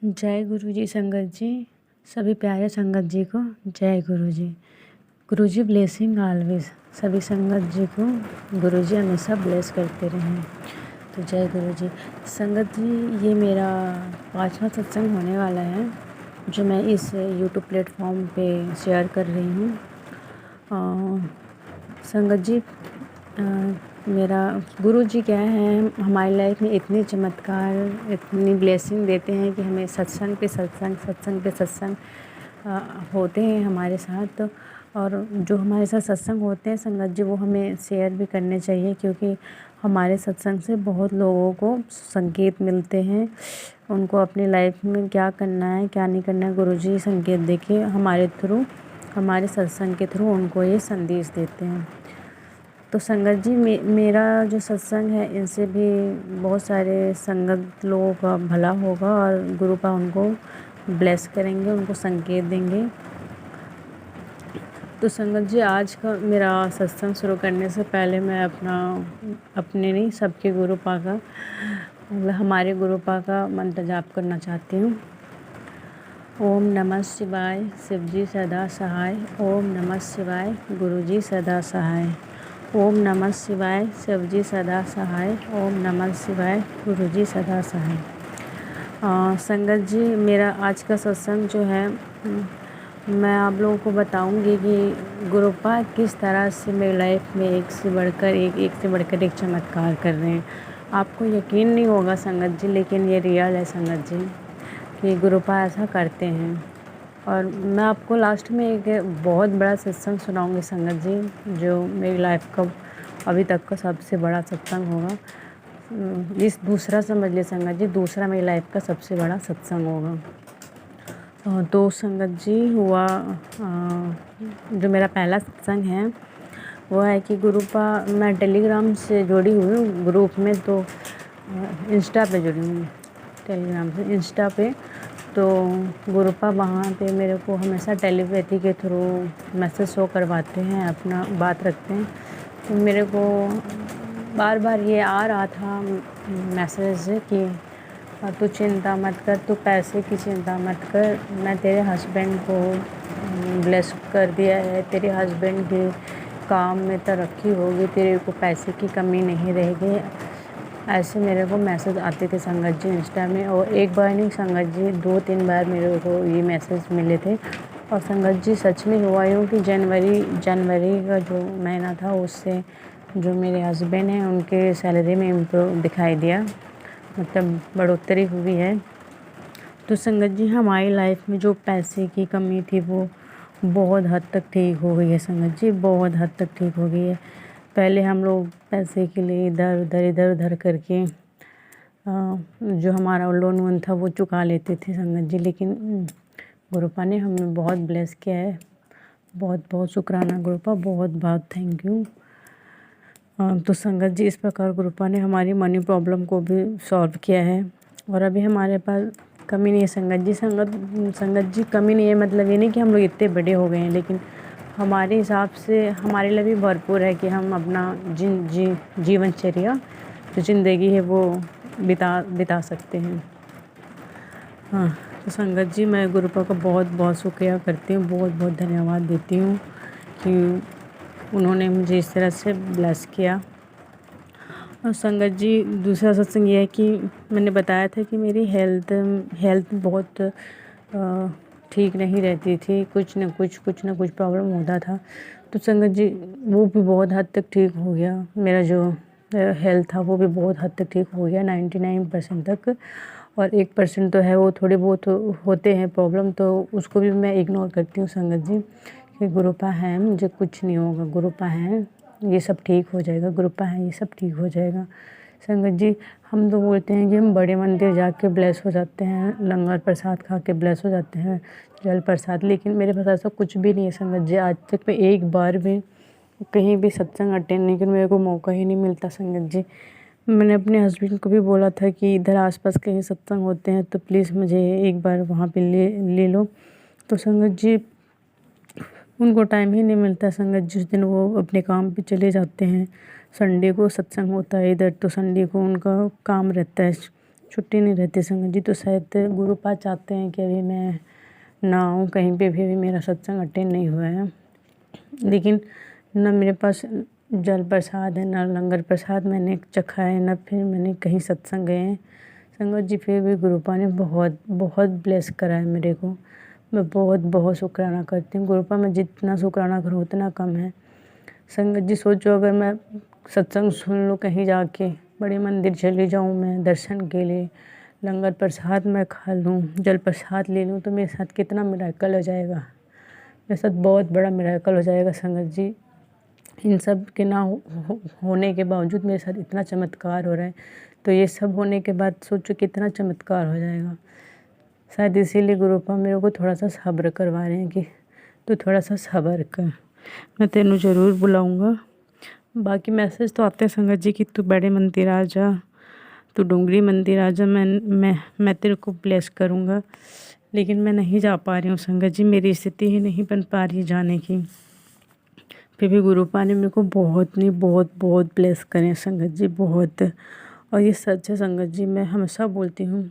जय गुरु जी संगत जी। सभी प्यारे संगत जी को जय गुरु जी। गुरु जी ब्लेसिंग ऑलवेज। सभी संगत जी को गुरु जी हमेशा ब्लेस करते रहें। तो जय गुरु जी। संगत जी, ये मेरा 5वां सत्संग होने वाला है जो मैं इस यूट्यूब प्लेटफॉर्म पे शेयर कर रही हूँ। संगत जी, मेरा गुरु जी क्या है, हमारी लाइफ में इतनी चमत्कार, इतनी ब्लेसिंग देते हैं कि हमें सत्संग पे सत्संग होते हैं हमारे साथ। और जो हमारे साथ सत्संग होते हैं संगत जी, वो हमें शेयर भी करने चाहिए, क्योंकि हमारे सत्संग से बहुत लोगों को संकेत मिलते हैं। उनको अपनी लाइफ में क्या करना है क्या नहीं करना है, गुरु जी संकेत देके हमारे थ्रू, हमारे सत्संग के थ्रू उनको ये संदेश देते हैं। तो संगत जी, मेरा जो सत्संग है, इनसे भी बहुत सारे संगत लोगों का भला होगा और गुरु का उनको ब्लेस करेंगे, उनको संकेत देंगे। तो संगत जी, आज का मेरा सत्संग शुरू करने से पहले मैं अपने नहीं, सबके गुरु पा का, मतलब हमारे गुरु पा का मंत्र जाप करना चाहती हूँ। ओम नमः शिवाय, शिव जी सदा सहाय। ओम नमः शिवाय, गुरु जी सदा सहाय। ओम नमः शिवाय, शिव जी सदा सहाय। ओम नमः शिवाय, गुरु जी सदा सहाय। संगत जी, मेरा आज का सत्संग जो है, मैं आप लोगों को बताऊंगी कि गुरुपा किस तरह से मेरी लाइफ में एक से बढ़कर एक चमत्कार कर रहे हैं। आपको यकीन नहीं होगा संगत जी, लेकिन ये रियल है संगत जी कि गुरुपा ऐसा करते हैं। और मैं आपको लास्ट में एक बहुत बड़ा सत्संग सुनाऊंगी संगत जी, जो मेरी लाइफ का अभी तक का सबसे बड़ा सत्संग होगा। इस दूसरा समझ लिए संगत जी, दूसरा मेरी लाइफ का सबसे बड़ा सत्संग होगा। तो संगत जी हुआ, जो मेरा पहला सत्संग है वो है कि गुरुपा, मैं टेलीग्राम से जुड़ी हुई हूँ ग्रुप में, तो इंस्टा पे जुड़ी हूँ, टेलीग्राम से इंस्टा पे। तो गुरुपा वहाँ पे मेरे को हमेशा टेलीपैथी के थ्रू मैसेज शो करवाते हैं, अपना बात रखते हैं। तो मेरे को बार बार ये आ रहा था मैसेज कि तू चिंता मत कर, तू पैसे की चिंता मत कर, मैं तेरे हस्बैंड को ब्लेस कर दिया है, तेरे हस्बैंड के काम में तरक्की होगी, तेरे को पैसे की कमी नहीं रहेगी। ऐसे मेरे को मैसेज आते थे संगत जी इंस्टा में। और एक बार नहीं संगत जी, 2-3 बार मेरे को ये मैसेज मिले थे। और संगत जी, सच में हुआ यूँ कि जनवरी का जो महीना था, उससे जो मेरे हस्बैंड हैं उनके सैलरी में इम्प्रूव दिखाई दिया, मतलब बढ़ोतरी हुई है। तो संगत जी, हमारी लाइफ में जो पैसे की कमी थी वो बहुत हद तक ठीक हो गई है संगत जी, बहुत हद तक ठीक हो गई है। पहले हम लोग पैसे के लिए इधर उधर करके जो हमारा लोन वोन था वो चुका लेते थे संगत जी, लेकिन गुरुपा ने हमें बहुत ब्लेस किया है। बहुत बहुत शुक्राना गुरुपा, बहुत बहुत थैंक यू। तो संगत जी, इस प्रकार गुरुपा ने हमारी मनी प्रॉब्लम को भी सॉल्व किया है। और अभी हमारे पास कमी नहीं है संगत जी। संगत जी, कमी नहीं है मतलब ये नहीं कि हम लोग इतने बड़े हो गए हैं, लेकिन हमारे हिसाब से हमारे लिए भी भरपूर है कि हम अपना जीवनचर्या, जो ज़िंदगी है वो बिता सकते हैं। हाँ, तो संगत जी, मैं गुरुपा का बहुत बहुत शुक्रिया करती हूँ, बहुत बहुत धन्यवाद देती हूँ कि उन्होंने मुझे इस तरह से ब्लेस किया। और संगत जी, दूसरा सत्संग ये है कि मैंने बताया था कि मेरी हेल्थ बहुत ठीक नहीं रहती थी, कुछ न कुछ प्रॉब्लम होता था। तो संगत जी, वो भी बहुत हद तक ठीक हो गया। मेरा जो हेल्थ था वो भी बहुत हद तक ठीक हो गया, 99% तक। और 1% तो है, वो थोड़े बहुत होते हैं प्रॉब्लम, तो उसको भी मैं इग्नोर करती हूँ संगत जी कि गुरुपा है, मुझे कुछ नहीं होगा, गुरुपा है, ये सब ठीक हो जाएगा, गुरुपा है, ये सब ठीक हो जाएगा। संगत जी, हम तो बोलते हैं कि हम बड़े मंदिर जाके ब्लेस हो जाते हैं, लंगर प्रसाद खा के ब्लेस हो जाते हैं, जल प्रसाद, लेकिन मेरे पास ऐसा कुछ भी नहीं है संगत जी। आज तक मैं एक बार भी कहीं भी सत्संग अटेंड नहीं किया, मेरे को मौका ही नहीं मिलता संगत जी। मैंने अपने हस्बैंड को भी बोला था कि इधर आसपास कहीं सत्संग होते हैं तो प्लीज़ मुझे एक बार वहाँ पे ले लो। तो संगत जी, उनको टाइम ही नहीं मिलता संगत। जिस दिन वो अपने काम पे चले जाते हैं, संडे को सत्संग होता है इधर, तो संडे को उनका काम रहता है छुट्टी नहीं रहती संगत जी। तो शायद गुरुपाद चाहते हैं कि अभी मैं ना आऊँ कहीं पे भी, अभी मेरा सत्संग अटेंड नहीं हुआ है। लेकिन न मेरे पास जल प्रसाद है, न लंगर प्रसाद मैंने चखा है, न फिर मैंने कहीं सत्संग गए हैं संगत जी। फिर भी गुरुपा ने बहुत बहुत ब्लेस करा है मेरे को। मैं बहुत बहुत शुक्राना करती हूँ गुरुपा। मैं जितना शुक्राना करूँ उतना कम है संगत जी। सोचो अगर मैं सत्संग सुन लूँ कहीं जाके, बड़े मंदिर चली जाऊँ मैं दर्शन के लिए, लंगर प्रसाद मैं खा लूँ, जल प्रसाद ले लूँ, तो मेरे साथ कितना मिराकल हो जाएगा। मेरे साथ बहुत बड़ा मिराकल हो जाएगा संगत जी। इन सब के ना होने के बावजूद मेरे साथ इतना चमत्कार हो रहा है, तो ये सब होने के बाद सोचो कितना चमत्कार हो जाएगा। शायद इसीलिए गुरुपा मेरे को थोड़ा सा सब्र करवा रहे हैं कि तो थोड़ा सा सब्र कर, मैं तेनू ज़रूर बुलाऊंगा। बाकी मैसेज तो आते हैं संगत जी कि तू बड़े मंदिर आ जा, तू डूंगरी मंदिर आ जा, मैं तेरे को ब्लेस करूँगा। लेकिन मैं नहीं जा पा रही हूँ संगत जी, मेरी स्थिति ही नहीं बन पा रही जाने की। फिर भी गुरुपा ने मेरे को बहुत नहीं बहुत बहुत ब्लेस करें संगत जी, बहुत। और ये सच है संगत जी, मैं हमेशा बोलती हूँ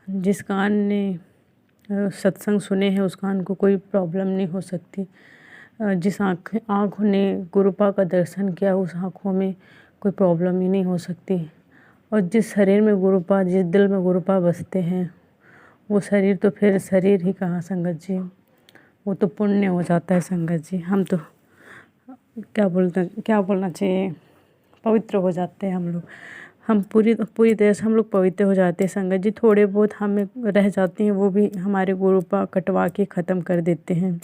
जिस कान ने सत्संग सुने हैं उस कान को कोई प्रॉब्लम नहीं हो सकती। जिस आँखों ने गुरुपा का दर्शन किया उस आँखों में कोई प्रॉब्लम ही नहीं हो सकती। और जिस शरीर में गुरुपा, जिस दिल में गुरुपा बसते हैं, वो शरीर तो फिर शरीर ही कहाँ संगत जी, वो तो पुण्य हो जाता है संगत जी। हम तो क्या बोलना चाहिए, पवित्र हो जाते हैं हम लोग। हम पूरी तरह से हम लोग पवित्र हो जाते हैं संगत जी। थोड़े बहुत हमें रह जाती हैं वो भी हमारे गुरुपा कटवा के ख़त्म कर देते हैं।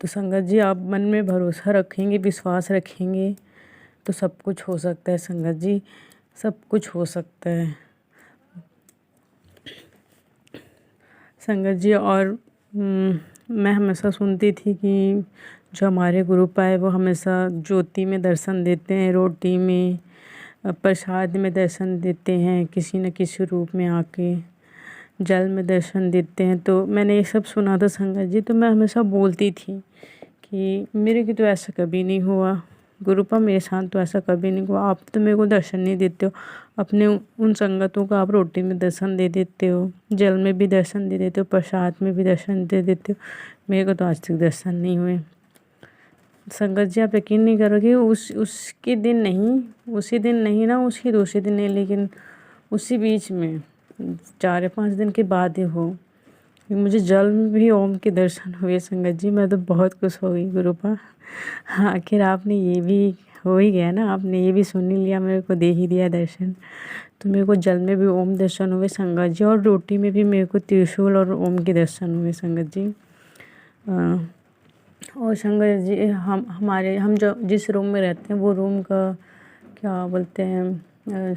तो संगत जी आप मन में भरोसा रखेंगे, विश्वास रखेंगे तो सब कुछ हो सकता है संगत जी, सब कुछ हो सकता है संगत जी। और मैं हमेशा सुनती थी कि जो हमारे गुरुपा है वो हमेशा ज्योति में दर्शन देते हैं, रोटी में, प्रसाद में दर्शन देते हैं, किसी न किसी रूप में आके जल में दर्शन देते हैं। तो मैंने ये सब सुना था संगत जी। तो मैं हमेशा बोलती थी कि मेरे की तो ऐसा कभी नहीं हुआ गुरुपा, मेरे साथ तो ऐसा कभी नहीं हुआ। आप तो मेरे को दर्शन नहीं देते हो, अपने उन संगतों को आप रोटी में दर्शन दे देते हो, जल में भी दर्शन दे देते हो, प्रसाद में भी दर्शन दे देते हो, मेरे को तो आज तक दर्शन नहीं हुए संगत जी। आप यकीन नहीं करोगे, उसके दिन नहीं, उसी दिन नहीं ना, उसके दूसरे दिन नहीं, लेकिन उसी बीच में 4 या 5 दिन के बाद ही हो मुझे जल में भी ओम के दर्शन हुए संगत जी। मैं तो बहुत खुश हो गई गुरुपा। आखिर आपने ये भी हो ही गया ना, आपने ये भी सुन ही लिया, मेरे को दे ही दिया दर्शन। तो मेरे को जल में भी ओम दर्शन हुए संगत जी, और रोटी में भी मेरे को त्रिशूल और ओम के दर्शन हुए संगत जी। और संगत जी हम जो जिस रूम में रहते हैं वो रूम का क्या बोलते हैं,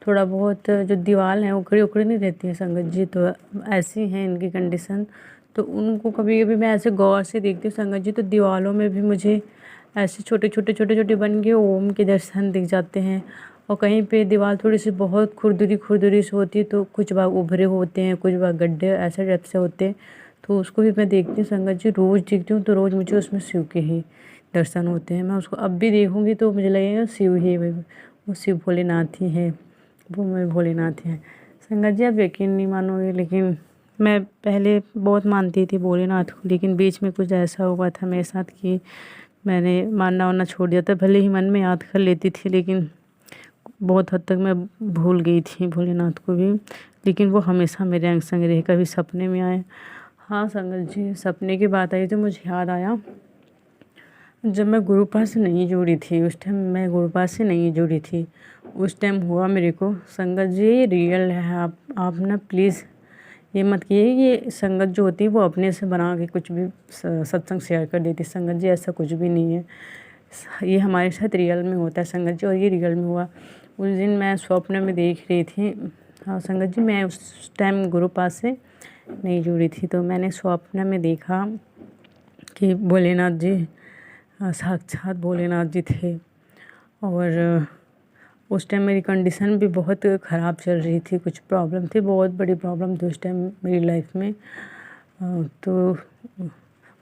थोड़ा बहुत जो दीवार है उखड़ी उखड़ी नहीं रहती है संगत जी। तो ऐसी हैं इनकी कंडीशन। तो उनको कभी कभी मैं ऐसे गौर से देखती हूँ संगत जी, तो दीवारों में भी मुझे ऐसे छोटे छोटे बन के ओम के दर्शन दिख जाते हैं। और कहीं पे दीवार थोड़ी सी बहुत खुरदुरी से होती है, तो कुछ भाग उभरे होते हैं, कुछ भाग गड्ढे ऐसे टाइप से होते हैं। तो उसको भी मैं देखती हूँ संगत जी, रोज़ देखती हूँ। तो रोज़ मुझे उसमें शिव के ही दर्शन होते हैं। मैं उसको अब भी देखूँगी तो मुझे लगेगा शिव ही, वो शिव भोलेनाथ ही है, वो मेरे भोलेनाथ हैं संगत जी। आप यकीन नहीं मानोगे, लेकिन मैं पहले बहुत मानती थी भोलेनाथ को, लेकिन बीच में कुछ ऐसा हुआ था मेरे साथ कि मैंने मानना वानना छोड़ दिया था। भले ही मन में याद कर लेती थी, लेकिन बहुत हद तक मैं भूल गई थी भोलेनाथ को भी। लेकिन वो हमेशा मेरे अंग संग रहे, कभी सपने में आए। हाँ संगत जी, सपने की बात आई तो मुझे याद आया, जब मैं गुरुपा से नहीं जुड़ी थी, उस टाइम मैं गुरुपा से नहीं जुड़ी थी, उस टाइम हुआ मेरे को संगत जी, ये रियल है। आप ना प्लीज़ ये मत किए, ये संगत जो होती है वो अपने से बना के कुछ भी सत्संग शेयर कर देती संगत जी, ऐसा कुछ भी नहीं है। ये हमारे साथ रियल में होता है संगत जी, और ये रियल में हुआ। उस दिन मैं स्वप्न में देख रही थी, हाँ संगत जी, मैं उस टाइम गुरुपा से नहीं जुड़ी थी। तो मैंने स्वप्न में देखा कि भोलेनाथ जी, साक्षात भोलेनाथ जी थे। और उस टाइम मेरी कंडीशन भी बहुत ख़राब चल रही थी, कुछ प्रॉब्लम थी, बहुत बड़ी प्रॉब्लम थी उस टाइम मेरी लाइफ में। तो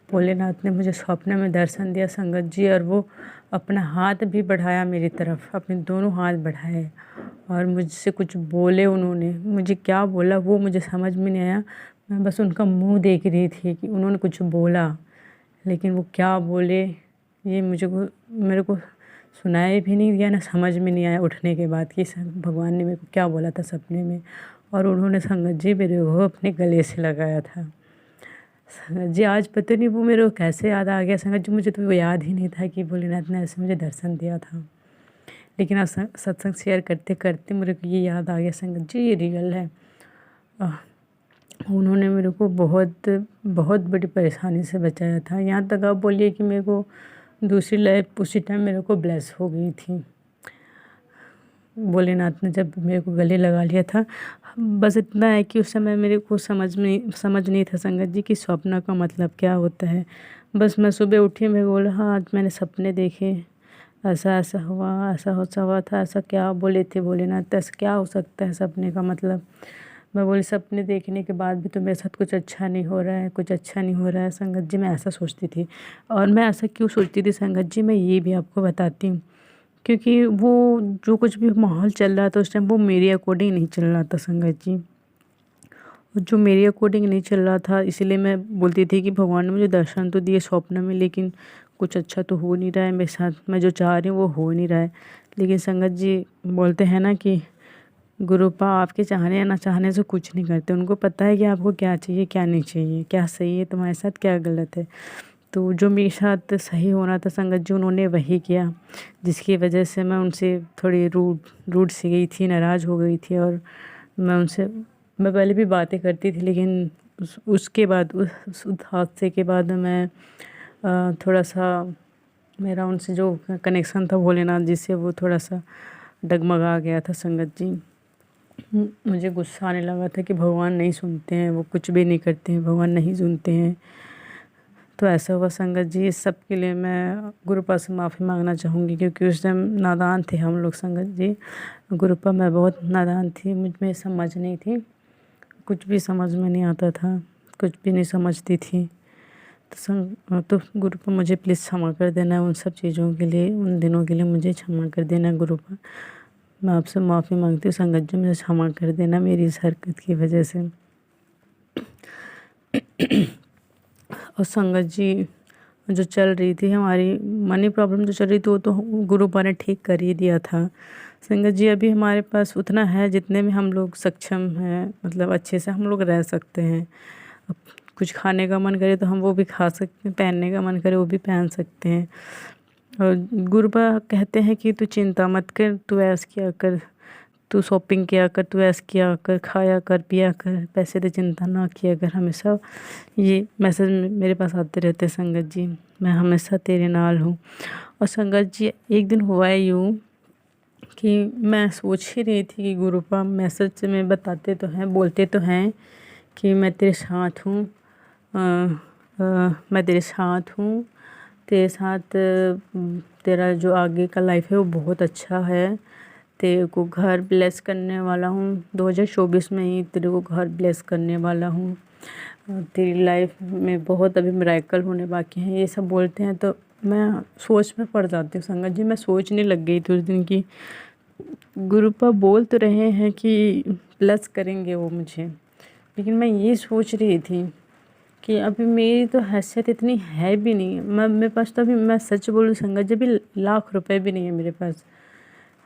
भोलेनाथ ने मुझे स्वप्न में दर्शन दिया संगत जी, और वो अपना हाथ भी बढ़ाया मेरी तरफ, अपने दोनों हाथ बढ़ाए और मुझसे कुछ बोले उन्होंने। मुझे क्या बोला वो मुझे समझ में नहीं आया, मैं बस उनका मुंह देख रही थी कि उन्होंने कुछ बोला, लेकिन वो क्या बोले ये मेरे को सुनाई भी नहीं दिया, ना समझ में नहीं आया उठने के बाद कि भगवान ने मेरे को क्या बोला था सपने में। और उन्होंने संगत जी मेरे को अपने गले से लगाया था। संगत जी आज पता नहीं वो मेरे को कैसे याद आ गया संगत जी, मुझे तो वो याद ही नहीं था कि भोलेनाथ ने ऐसे मुझे दर्शन दिया था। लेकिन आज सत्संग शेयर करते करते मेरे को ये याद आ गया संगत जी, ये रियल है। उन्होंने मेरे को बहुत बहुत बड़ी परेशानी से बचाया था। यहाँ तक आप बोलिए कि मेरे को दूसरी लाइफ उसी टाइम मेरे को ब्लेस हो गई थी। भोलेनाथ ने जब मेरे को गले लगा लिया था, बस इतना है कि उस समय मेरे को समझ नहीं था संगत जी कि स्वप्न का मतलब क्या होता है। बस मैं सुबह उठी, मैं बोला हाँ आज मैंने सपने देखे, ऐसा ऐसा हुआ, ऐसा हुआ था, ऐसा क्या बोले थे भोलेनाथ, ऐसा क्या हो सकता है सपने का मतलब। मैं बोली सपने देखने के बाद भी तो मेरे साथ कुछ अच्छा नहीं हो रहा है, कुछ अच्छा नहीं हो रहा है संगत जी, मैं ऐसा सोचती थी। और मैं ऐसा क्यों सोचती थी संगत जी, मैं ये भी आपको बताती हूँ। क्योंकि वो जो कुछ भी माहौल चल रहा था उस टाइम वो मेरे अकॉर्डिंग नहीं चल रहा था संगत जी। और जो मेरे अकॉर्डिंग नहीं चल रहा था इसीलिए मैं बोलती थी कि भगवान ने मुझे दर्शन तो दिए स्वप्न में, लेकिन कुछ अच्छा तो हो नहीं रहा है मेरे साथ, मैं जो चाह रही हूँ वो हो नहीं रहा है। लेकिन संगत जी बोलते हैं ना कि गुरुपा आपके चाहने या ना चाहने से कुछ नहीं करते, उनको पता है कि आपको क्या चाहिए क्या नहीं चाहिए, क्या सही है तुम्हारे साथ क्या गलत है। तो जो मेरे साथ सही होना था संगत जी उन्होंने वही किया, जिसकी वजह से मैं उनसे थोड़ी रूड सी गई थी, नाराज़ हो गई थी। और मैं पहले भी बातें करती थी, लेकिन उसके बाद उस हादसे के बाद मैं थोड़ा सा मेरा उनसे जो कनेक्शन था भोलेनाथ जी से वो थोड़ा सा डगमगा गया था संगत जी। मुझे गुस्सा आने लगा था कि भगवान नहीं सुनते हैं, वो कुछ भी नहीं करते हैं, भगवान नहीं सुनते हैं। तो ऐसा हुआ संगत जी, इस सब के लिए मैं गुरुपा से माफ़ी मांगना चाहूँगी, क्योंकि उस टाइम नादान थे हम लोग संगत जी। गुरुपा मैं बहुत नादान थी, मुझ में समझ नहीं थी, कुछ भी समझ में नहीं आता था, कुछ भी नहीं समझती थी। तो गुरुपा मुझे प्लीज़ क्षमा कर देना उन सब चीज़ों के लिए, उन दिनों के लिए मुझे क्षमा कर देना गुरुपा। मैं आपसे माफ़ी मांगती हूँ संगत जी, मुझे क्षमा कर देना मेरी इस हरकत की वजह से। और संगत जी जो चल रही थी हमारी मनी प्रॉब्लम जो चल रही थी वो तो गुरुपा ने ठीक कर ही दिया था संगत जी। अभी हमारे पास उतना है जितने में हम लोग सक्षम हैं, मतलब अच्छे से हम लोग रह सकते हैं। अब कुछ खाने का मन करे तो हम वो भी खा सकते हैं, पहनने का मन करे वो भी पहन सकते हैं। और गुरुपा कहते हैं कि तू चिंता मत कर, तू ऐसा किया कर, तू शॉपिंग किया कर, तू ऐसा किया कर, खाया कर, पिया कर, पैसे की चिंता ना किया कर। हमेशा ये मैसेज मेरे पास आते रहते संगत जी, मैं हमेशा तेरे नाल हूँ। और संगत जी एक दिन हुआ है यूँ कि मैं सोच ही रही थी कि गुरुपा मैसेज में बताते तो हैं, बोलते तो हैं कि मैं तेरे साथ हूँ, मैं तेरे साथ हूँ, तेरे साथ तेरा जो आगे का लाइफ है वो बहुत अच्छा है, तेरे को घर ब्लेस करने वाला हूँ, 2024 में ही तेरे को घर ब्लेस करने वाला हूँ, तेरी लाइफ में बहुत अभी मिरेकल होने बाकी हैं, ये सब बोलते हैं। तो मैं सोच में पड़ जाती हूँ संगत जी, मैं सोचने लग गई थी उस दिन की गुरुपा बोल तो रहे हैं कि ब्लेस करेंगे वो मुझे, लेकिन मैं ये सोच रही थी कि अभी मेरी तो हैसियत इतनी है भी नहीं, मेरे पास तो अभी, मैं सच बोलूँ संगत जी, अभी लाख रुपए भी नहीं है मेरे पास।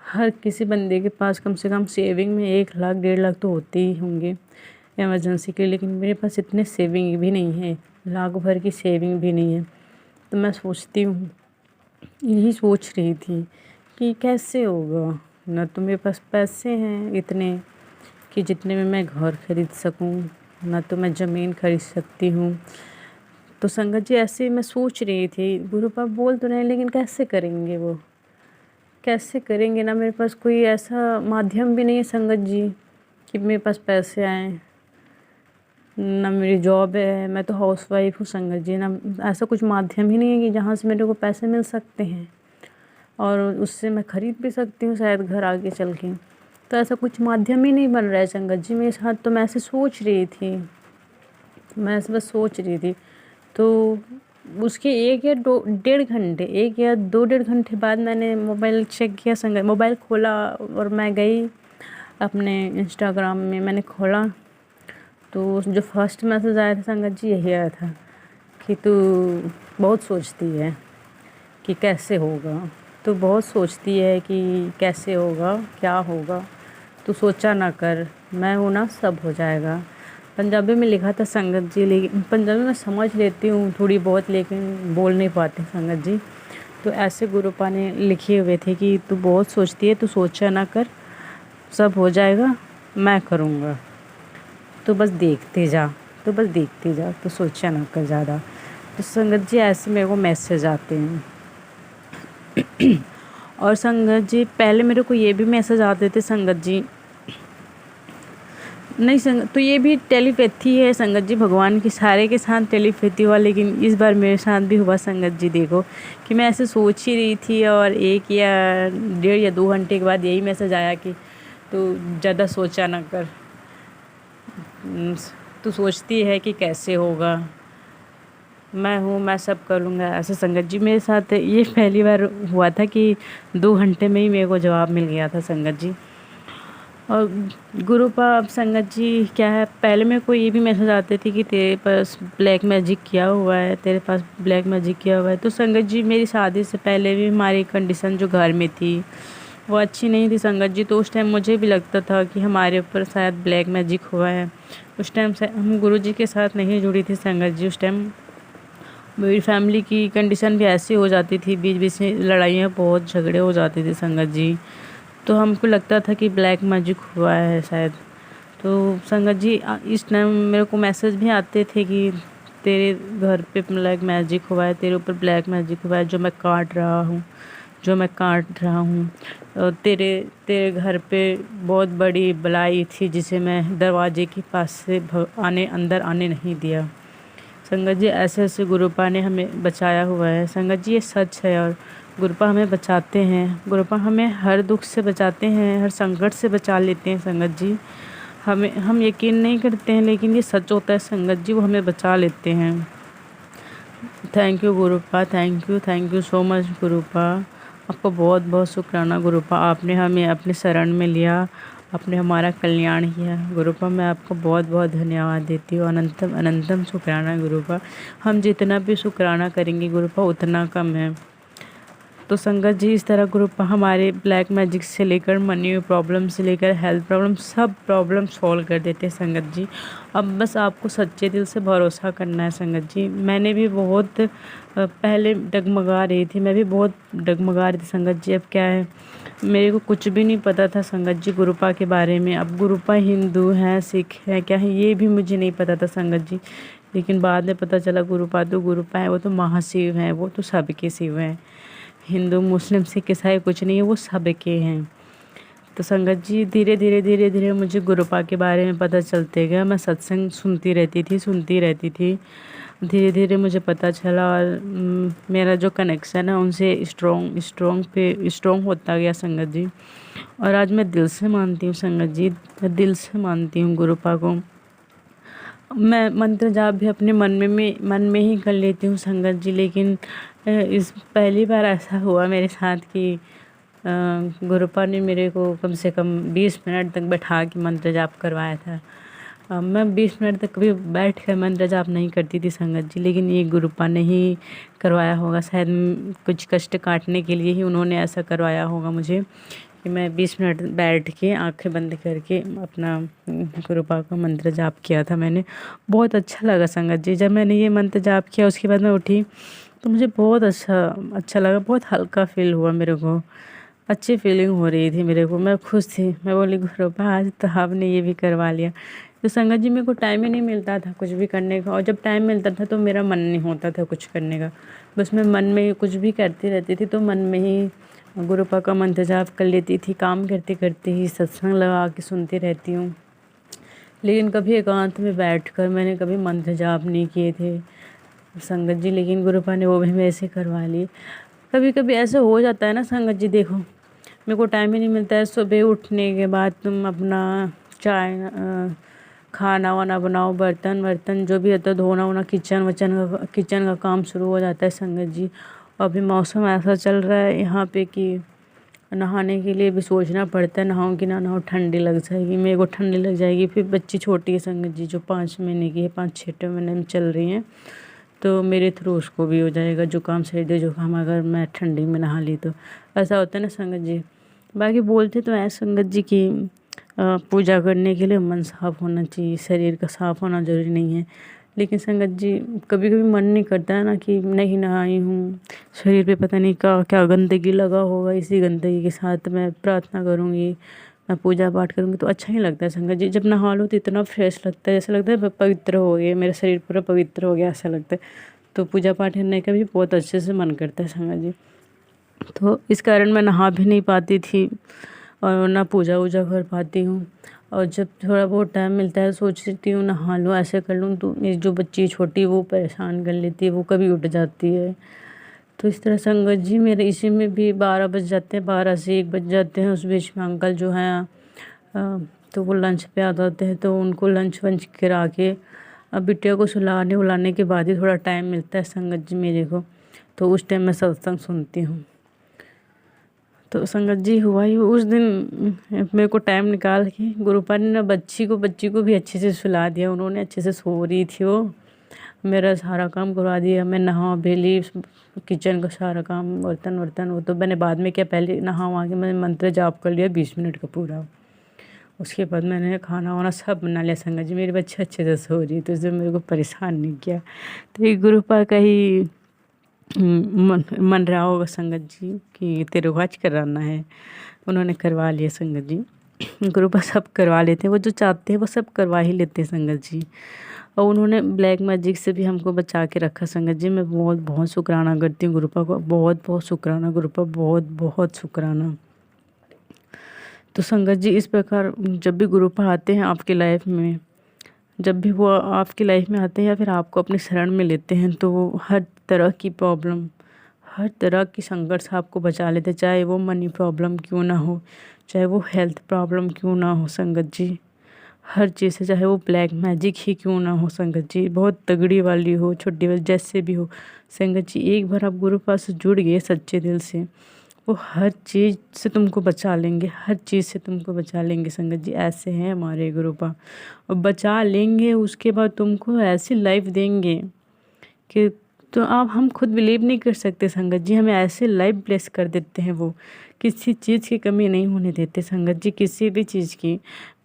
हर किसी बंदे के पास कम से कम सेविंग में 1 लाख 1.5 लाख तो होते ही होंगे इमरजेंसी के लिए, लेकिन मेरे पास इतने सेविंग भी नहीं है, लाख भर की सेविंग भी नहीं है। तो मैं सोचती हूँ, यही सोच रही थी कि कैसे होगा, ना तो मेरे पास पैसे हैं इतने कि जितने में मैं घर खरीद सकूँ, ना तो मैं ज़मीन खरीद सकती हूँ। तो संगत जी ऐसे मैं सोच रही थी, गुरुपा बोल तो रहे लेकिन कैसे करेंगे वो, कैसे करेंगे। ना मेरे पास कोई ऐसा माध्यम भी नहीं है संगत जी कि मेरे पास पैसे आएँ, ना मेरी जॉब है, मैं तो हाउसवाइफ हूँ संगत जी। ना ऐसा कुछ माध्यम ही नहीं है कि जहाँ से मेरे को पैसे मिल सकते हैं और उससे मैं ख़रीद भी सकती हूँ शायद घर आगे चल के। तो ऐसा कुछ माध्यम ही नहीं बन रहा है संगत जी मेरे साथ। तो मैं ऐसे सोच रही थी, मैं ऐसे बस सोच रही थी। तो उसके 1 या 2 डेढ़ घंटे 1 या 2 डेढ़ घंटे बाद मैंने मोबाइल चेक किया, संगत मोबाइल खोला और मैं गई अपने इंस्टाग्राम में, मैंने खोला तो जो फर्स्ट मैसेज आया था संगत जी यही आया था कि तू बहुत सोचती है कि कैसे होगा, तू बहुत सोचती है कि कैसे होगा, क्या होगा, तू सोचा ना कर, मैं हूँ ना, सब हो जाएगा। पंजाबी में लिखा था संगत जी, लेकिन पंजाबी में समझ लेती हूँ थोड़ी बहुत, लेकिन बोल नहीं पाती संगत जी। तो ऐसे गुरुपा ने लिखे हुए थे कि तू बहुत सोचती है, तू सोचा ना कर, सब हो जाएगा, मैं करूँगा, तो बस देखते जा, तो बस देखते जा, तो सोचा ना कर ज़्यादा। तो संगत जी ऐसे मेरे को मैसेज आते हैं। और संगत जी पहले मेरे को ये भी मैसेज आते थे संगत जी, नहीं संगत, तो ये भी टेलीपैथी है संगत जी, भगवान की सारे के साथ टेलीपैथी हुआ, लेकिन इस बार मेरे साथ भी हुआ संगत जी। देखो कि मैं ऐसे सोच ही रही थी और 1 या 1.5 या 2 घंटे के बाद यही मैसेज आया कि तू ज़्यादा सोचा ना कर, तू सोचती है कि कैसे होगा, मैं हूँ, मैं सब कर लूँगा। ऐसे संगत जी मेरे साथ ये पहली बार हुआ था कि 2 घंटे में ही मेरे को जवाब मिल गया था संगत जी। और गुरुपा अब संगत जी क्या है, पहले मेरे को ये भी मैसेज आते थे कि तेरे पास ब्लैक मैजिक किया हुआ है, तेरे पास ब्लैक मैजिक किया हुआ है। तो संगत जी मेरी शादी से पहले भी हमारी कंडीशन जो घर में थी वो अच्छी नहीं थी संगत जी, तो उस टाइम मुझे भी लगता था कि हमारे ऊपर शायद ब्लैक मैजिक हुआ है। उस टाइम से हम गुरु जी के साथ नहीं जुड़ी थी संगत जी। उस टाइम मेरी फैमिली की कंडीशन भी ऐसी हो जाती थी, बीच बीच में लड़ाइयाँ, बहुत झगड़े हो जाते थे संगत जी, तो हमको लगता था कि ब्लैक मैजिक हुआ है शायद। तो संगत जी इस टाइम मेरे को मैसेज भी आते थे कि तेरे घर पे ब्लैक मैजिक हुआ है, तेरे ऊपर ब्लैक मैजिक हुआ है, जो मैं काट रहा हूँ, जो मैं काट रहा हूँ। तेरे तेरे घर पे बहुत बड़ी बलाई थी जिसे मैं दरवाजे के पास से अंदर आने नहीं दिया। संगत जी ऐसे ऐसे गुरुपा ने हमें बचाया हुआ है संगत जी, ये सच है। और गुरुपा हमें बचाते हैं, गुरुपा हमें हर दुख से बचाते हैं, हर संकट से बचा लेते हैं संगत जी। हम यकीन नहीं करते हैं, लेकिन ये सच होता है संगत जी, वो हमें बचा लेते हैं। Thank you Gurupa, thank you so much Gurupa. आपको बहुत बहुत शुक्राना गुरुपा, आपने हमें अपने शरण में लिया, आपने हमारा कल्याण किया। गुरुपा मैं आपको बहुत बहुत धन्यवाद देती हूँ, अनंतम अनंतम शुक्राना गुरुपा। हम जितना भी शुक्राना करेंगे गुरुपा उतना कम है। तो संगत जी इस तरह ग्रुप हमारे ब्लैक मैजिक से लेकर मनी प्रॉब्लम से लेकर हेल्थ प्रॉब्लम, सब प्रॉब्लम सॉल्व कर देते हैं संगत जी। अब बस आपको सच्चे दिल से भरोसा करना है संगत जी। मैंने भी बहुत पहले डगमगा रही थी, मैं भी बहुत डगमगा रही थी संगत जी। अब क्या है, मेरे को कुछ भी नहीं पता था संगत जी गुरुपा के बारे में। अब गुरुपा हिंदू हैं, सिख है, क्या है ये भी मुझे नहीं पता था संगत जी, लेकिन बाद में पता चला गुरुपा तो गुरुपा है, वो तो महाशिव हैं, वो तो सबके शिव हैं। हिंदू मुस्लिम सिख ईसाई कुछ नहीं है, वो सब के हैं। तो संगत जी धीरे धीरे मुझे गुरुपा के बारे में पता चलते गया। मैं सत्संग सुनती रहती थी। धीरे धीरे मुझे पता चला और मेरा जो कनेक्शन है उनसे स्ट्रॉन्ग होता गया संगत जी। और आज मैं दिल से मानती हूँ संगत जी, मैं दिल से मानती हूँ गुरुपा को। मैं मंत्र जाप भी अपने मन में ही कर लेती हूँ संगत जी, लेकिन इस पहली बार ऐसा हुआ मेरे साथ कि गुरुपा ने मेरे को कम से कम 20 मिनट तक बैठा के मंत्र जाप करवाया था। मैं 20 मिनट तक कभी बैठ कर मंत्र जाप नहीं करती थी संगत जी, लेकिन ये गुरुपा ने ही करवाया होगा शायद, कुछ कष्ट काटने के लिए ही उन्होंने ऐसा करवाया होगा मुझे कि मैं 20 मिनट बैठ के आंखें बंद करके अपना गुरुपा का मंत्र जाप किया था मैंने। बहुत अच्छा लगा संगत जी, जब मैंने ये मंत्र जाप किया उसके बाद मैं उठी तो मुझे बहुत अच्छा लगा, बहुत हल्का फील हुआ मेरे को, अच्छी फीलिंग हो रही थी मेरे को, मैं खुश थी। मैं बोली गुरुपा आज तो आपने ये भी करवा लिया। तो संगत जी मेरे को टाइम ही नहीं मिलता था कुछ भी करने का, और जब टाइम मिलता था तो मेरा मन नहीं होता था कुछ करने का, बस मैं मन में कुछ भी करती रहती थी। तो मन में ही गुरुपा का मंत्र जाप कर लेती थी, काम करते करते ही सत्संग लगा के सुनती रहती हूँ। लेकिन कभी एकांत में बैठकर मैंने कभी मंत्र जाप नहीं किए थे संगत जी, लेकिन गुरुपा ने वो भी मेरे से करवा लिए। कभी कभी ऐसे हो जाता है ना संगत जी, देखो मेरे को टाइम ही नहीं मिलता है। सुबह उठने के बाद तुम अपना चाय खाना वाना बनाओ, बर्तन वर्तन जो भी रहता है धोना वोना, किचन का काम शुरू हो जाता है संगत जी। अभी मौसम ऐसा चल रहा है यहाँ पे कि नहाने के लिए भी सोचना पड़ता है, नहाऊं कि ना नहाऊं, ठंडी लग जाएगी, मेरे को ठंडी लग जाएगी। फिर बच्ची छोटी है संगत जी, जो 5 महीने की है, 5-6 महीने में चल रही हैं, तो मेरे थ्रू उसको भी हो जाएगा जुकाम, सर्दी जुकाम, अगर मैं ठंडी में नहा ली तो। ऐसा होता है ना संगत जी। बाकी बोलते तो है संगत जी कि पूजा करने के लिए मन साफ होना चाहिए, शरीर का साफ होना ज़रूरी नहीं है। लेकिन संगत जी कभी कभी मन नहीं करता है ना कि नहीं नहाई हूँ, शरीर पे पता नहीं क्या क्या गंदगी लगा होगा, इसी गंदगी के साथ मैं प्रार्थना करूँगी, मैं पूजा पाठ करूँगी तो अच्छा नहीं लगता है संगत जी। जब नहा लो तो इतना फ्रेश लगता है, ऐसा लगता है पवित्र हो गया, मेरा शरीर पूरा पवित्र हो गया ऐसा लगता है। तो पूजा पाठ करने का भी बहुत अच्छे से मन करता है संगत जी। तो इस कारण मैं नहा भी नहीं पाती थी और ना पूजा वूजा कर पाती हूँ। और जब थोड़ा बहुत टाइम मिलता है सोचती हूँ नहा लूँ, ऐसे कर लूँ, तो मेरी जो बच्ची छोटी वो परेशान कर लेती है, वो कभी उठ जाती है। तो इस तरह संगत जी मेरे इसी में भी 12 बज जाते हैं, 12 से 1 बज जाते हैं। उस बीच में अंकल जो हैं तो वो लंच पे आ जाते हैं, तो उनको लंच वंच करा के अब बिटिया को सुलाने उलाने के बाद ही थोड़ा टाइम मिलता है संगत जी मेरे को। तो उस टाइम मैं सत्संग सुनती हूँ। तो संगत जी हुआ ही उस दिन मेरे को टाइम निकाल के गुरुपा ने ना बच्ची को भी अच्छे से सुला दिया, उन्होंने अच्छे से सो रही थी वो, मेरा सारा काम करवा दिया। मैं नहा बेली, किचन का सारा काम, बर्तन वर्तन वो तो मैंने बाद में किया, पहले नहा वहाँ के मैंने मंत्र जाप कर लिया 20 मिनट का पूरा। उसके बाद मैंने खाना वाना सब बना लिया संगत जी। मेरी बच्ची अच्छे से सो रही तो इसलिए मेरे को परेशान नहीं किया। तो ये गुरुपा का ही मन रहा होगा संगत जी कि तेरे को आज कराना है, उन्होंने करवा लिया संगत जी। गुरुपा सब करवा लेते हैं, वो जो चाहते हैं वो सब करवा ही लेते हैं संगत जी। और उन्होंने ब्लैक मैजिक से भी हमको बचा के रखा संगत जी। मैं बहुत बहुत शुक्राना करती हूँ गुरुपा को, बहुत बहुत शुक्राना गुरुपा, बहुत बहुत शुक्राना। तो संगत जी इस प्रकार जब भी गुरुपा आते हैं आपकी लाइफ में, जब भी वो आपकी लाइफ में आते हैं या फिर आपको अपने शरण में लेते हैं, तो वो हर तरह की प्रॉब्लम, हर तरह की संघर्ष आपको बचा लेते हैं, चाहे वो मनी प्रॉब्लम क्यों ना हो, चाहे वो हेल्थ प्रॉब्लम क्यों ना हो संगत जी, हर चीज़ से, चाहे वो ब्लैक मैजिक ही क्यों ना हो संगत जी, बहुत तगड़ी वाली हो, छोटी वाली, जैसे भी हो संगत जी। एक बार आप गुरु पास से जुड़ गए सच्चे दिल से, वो हर चीज़ से तुमको बचा लेंगे, हर चीज़ से तुमको बचा लेंगे संगत जी। ऐसे हैं हमारे गुरुपा, और बचा लेंगे उसके बाद तुमको ऐसी लाइफ देंगे कि तो आप हम खुद बिलीव नहीं कर सकते संगत जी। हमें ऐसे लाइफ ब्लेस कर देते हैं वो, किसी चीज़ की कमी नहीं होने देते संगत जी, किसी भी चीज़ की।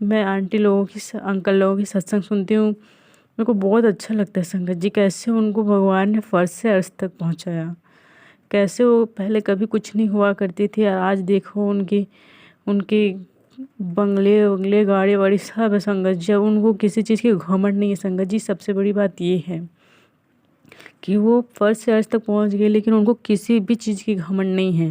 मैं आंटी लोगों की, अंकल लोगों की सत्संग सुनती हूँ, मेरे को बहुत अच्छा लगता है संगत जी, कैसे उनको भगवान ने फर्श से अर्श तक पहुँचाया, कैसे वो पहले कभी कुछ नहीं हुआ करती थी और आज देखो उनकी उनकी बंगले वंगले, गाड़ी वाड़ी सब है संगत जी। उनको किसी चीज़ की घमंड नहीं है संगत जी। सबसे बड़ी बात ये है कि वो फर्स्ट से अर्श तक पहुंच गए, लेकिन उनको किसी भी चीज़ की घमंड नहीं है,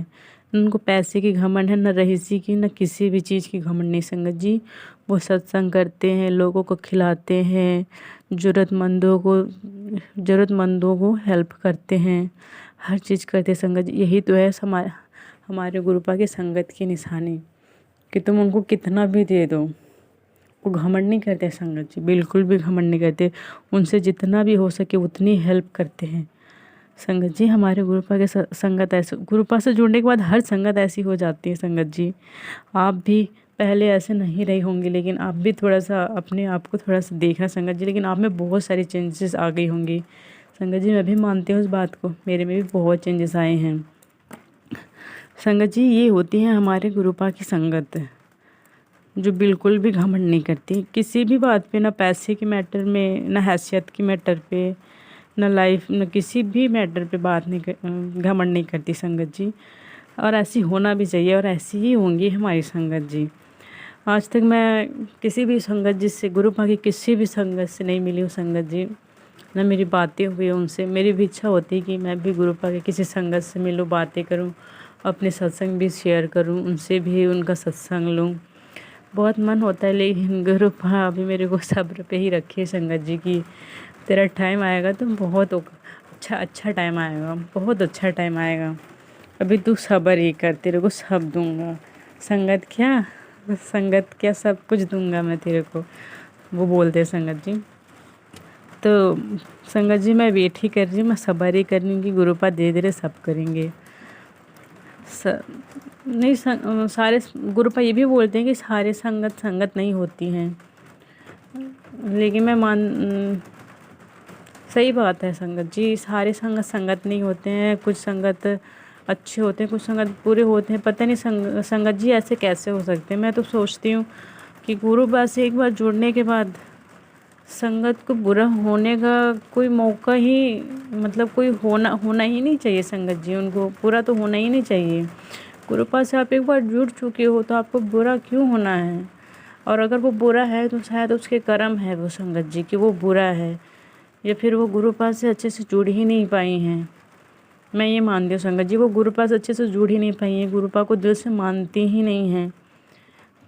न उनको पैसे की घमंड है, न रईसी की, न किसी भी चीज़ की घमंड नहीं संगत जी। वो सत्संग करते हैं, लोगों को खिलाते हैं, ज़रूरतमंदों को हेल्प करते हैं, हर चीज़ करते हैं संगत जी। यही तो है हमारे गुरुपा की संगत की निशानी, कि तुम उनको कितना भी दे दो, वो घमंड नहीं करते संगत जी, बिल्कुल भी घमंड नहीं करते। उनसे जितना भी हो सके उतनी हेल्प करते हैं संगत जी। हमारे गुरुपा के संगत ऐसे, गुरुपा से जुड़ने के बाद हर संगत ऐसी हो जाती है संगत जी। आप भी पहले ऐसे नहीं रही होंगी, लेकिन आप भी थोड़ा सा अपने आप को थोड़ा सा देखना संगत जी, लेकिन आप में बहुत सारी चेंजेस आ गई होंगी संगत जी। मैं भी मानती हूँ उस बात को, मेरे में भी बहुत चेंजेस आए हैं संगत जी। ये होती है हमारे गुरुपा की संगत, जो बिल्कुल भी घमंड नहीं करती किसी भी बात पे, ना पैसे के मैटर में, ना हैसियत की मैटर पे, ना लाइफ, ना किसी भी मैटर पे बात नहीं घमंड नहीं करती संगत जी। और ऐसी होना भी चाहिए, और ऐसी ही होंगी हमारी संगत जी। आज तक मैं किसी भी संगत जी से, गुरुपा की किसी भी संगत से नहीं मिली हूँ संगत जी, ना मेरी बातें हुई उनसे। मेरी भी इच्छा होती है कि मैं भी गुरुपा के किसी संगत से मिलूँ, बातें करूँ, अपने सत्संग भी शेयर करूँ, उनसे भी उनका सत्संग लूँ, बहुत मन होता है। लेकिन गुरुपा अभी मेरे को सब्र पे ही रखे संगत जी की तेरा टाइम आएगा तो बहुत अच्छा टाइम आएगा, बहुत अच्छा टाइम आएगा, अभी तू सब्र ही कर, तेरे को सब दूंगा। संगत क्या सब कुछ दूंगा मैं तेरे को, वो बोलते हैं संगत जी। तो संगत जी मैं वेट ही कर रही हूँ, मैं सब्र ही कर रही हूँ कि गुरुपा धीरे धीरे सब करेंगे। नहीं सारे गुरुपा ये भी बोलते हैं कि सारे संगत संगत नहीं होती हैं, लेकिन सही बात है संगत जी, सारे संगत संगत नहीं होते हैं, कुछ संगत अच्छे होते हैं, कुछ संगत बुरे होते हैं। पता नहीं संगत जी ऐसे कैसे हो सकते हैं। मैं तो सोचती हूँ कि गुरुपा से एक बार जुड़ने के बाद संगत को बुरा होने का कोई मौका ही, मतलब कोई होना ही नहीं चाहिए संगत जी, उनको बुरा तो होना ही नहीं चाहिए। गुरुपा से आप एक बार जुड़ चुके हो तो आपको बुरा क्यों होना है? और अगर वो बुरा है तो शायद उसके कर्म है वो संगत जी कि वो बुरा है, या फिर वो गुरुपा से अच्छे से जुड़ ही नहीं पाई हैं। मैं ये मानती हूँ संगत जी, वो गुरुपा से अच्छे से जुड़ ही नहीं पाई हैं, गुरुपा को दिल से मानती ही नहीं हैं,